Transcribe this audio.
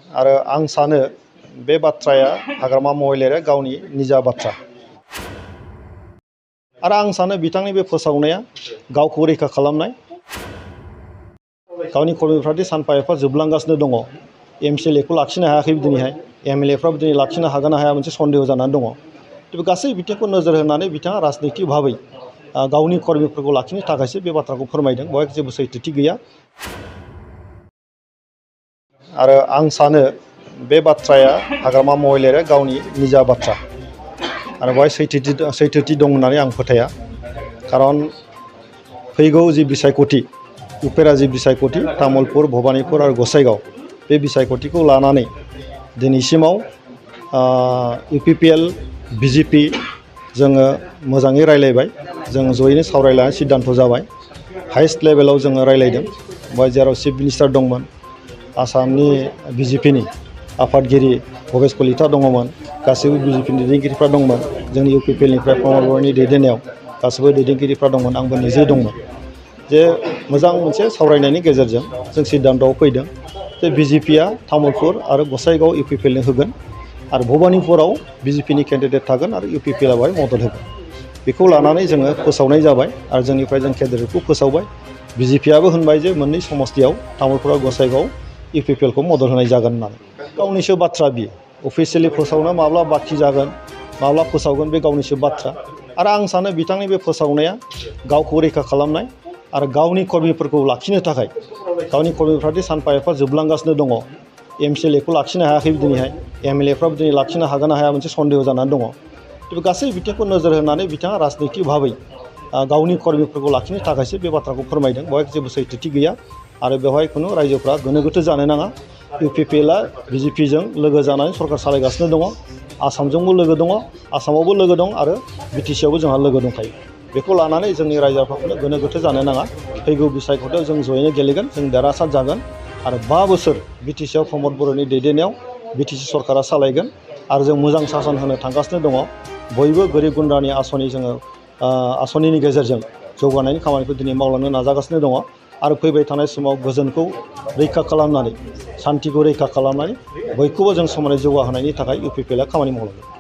आरो आं सानो बे बाथ्राया हाग्रामा महिलारिया गावनि निजा बाथ्रा आरो आं सानो बिथांनि बे फोसावनाया गावखौ रैखा खालामनाय गावनि कर्मफ्रादि सानफा एफा जोबलांगासिनो दङ एमसिएलएखौ लाखिनो हायाखै दिनैहाय एमएलएफ्राबो दिनै लाखिनो हागोन ना हाया मोनसे सन्देह जानानै दङ बे गासै बिथिंखौ नोजोर होनानै बिथाङा राजनितिक भाबै गावनि कर्मफोरखौ लाखिनो थाखायसो बे बाथ्राखौ फोरमायदों बेवहाय जेबो सैथोथि गैया आरो आं सानो बे बाथ्राया हाग्रामा महिलारिया गावनि निजा बाथ्रा आरो बेवहाय सैथोथि दं होननानै आं फोथाया खारन फैगौ जि बिसायख'थि उफेरा जि बिसायख'थि तामुलपुर भबानिपुर आरो गसाइगाव बे बिसायख'थिखौ लानानै दिनैसिमाव इउपिपिएल बिजेपि जोङो मोजाङै रायलायबाय जों जयैनो सावरायलायनानै सिद्धान्त जाबाय हाइस्ट लेभेलाव जोङो रायलायदों बेवहाय जेराव चिफ मिनिस्टार दंमोन आसामनि बिजेपिनि आफादगिरि भबेस कलिता दङमोन गासैबो बिजेपिनि दैदेनगिरिफ्रा दंमोन जोंनि इउपिपिएलनिफ्राय प्रमद बर'नि दैदेननायाव गासैबो दैदेनगिरिफ्रा दंमोन आंबो निजे दंमोन जे मोजां मोनसे सावरायनायनि गेजेरजों जों सिद्धान्तआव फैदों जे बिजेपिया तामुलपुर आरो गसाइगाव इउपिपिएलनो होगोन आरो भबानिपुराव बिजेपिनि केन्डिडेट थागोन आरो इउपिपिएलआ बेवहाय मदद होगोन बेखौ लानानै जोङो फोसावनाय जाबाय आरो जोंनिफ्राय जों केन्डिडेटखौ फोसावबाय बिजेपियाबो होनबाय जे मोननै समस्तियाव तामुलपुर आरो गसाइगाव इउपिपिएलखौ मदद होनाय जागोन होननानै गावनिसो बाथ्रा बियो अफिसियेलि फोसावनो माब्ला बाखि जागोन माब्ला फोसावगोन बे गावनिसो बाथ्रा आरो आं सानो बिथांनि बे फोसावनाया गावखौ रैखा खालामनाय आरो गावनि कर्मिफोरखौ लाखिनो थाखाय गावनि कर्मिफ्रादि सानफा एफा जोबलांगासिनो दङ एमसिएलएखौ लाखिनो हायाखै दिनैहाय एमएलएफ्राबो दिनै लाखिनो हागोन ना हाया मोनसे सन्देह जानानै दङ बे गासै बिथिंखौ नोजोर होनानै बिथाङा राजनितिक भाबै गावनि कर्मिफोरखौ लाखिनो थाखायसो बे बाथ्राखौ फोरमायदों बेवहाय जेबो सैथोथि गैया आरो बेवहाय खुनु रायजोफ्रा गोनो गोथो जानो नाङा इउपिपिएलआ बिजेपिजों लोगो जानानै सरकार सालायगासिनो दङ आसामजोंबो लोगो दङ आसामावबो लोगो दं आरो बिटिसिआवबो जोंहा लोगो दंखायो बेखौ लानानै जोंनि रायजोफोरखौनो गोनो गोथो जानो नाङा फैगौ बिसायख'थियाव जों जयैनो गेलेगोन जों देरहासार जागोन आरो 5 बोसोर बिटिसिआव प्रमद बर'नि दैदेननायाव बिटिसि सरकारा सालायगोन आरो जों मोजां सासन होनो थांगासिनो दङ बयबो गोरिब गुन्द्रानि आसनि जोङो आसनिनि गेजेरजों जौगानायनि खामानिखौ दिनै मावलांनो नाजागासिनो दङ आरो फैबाय थानाय समाव गोजोनखौ रैखा खालामनानै सान्थिखौ रैखा खालामनानै बयखौबो जों समानै जौगाहोनायनि थाखाय इउपिपिएलआ खामानि मावलांगोन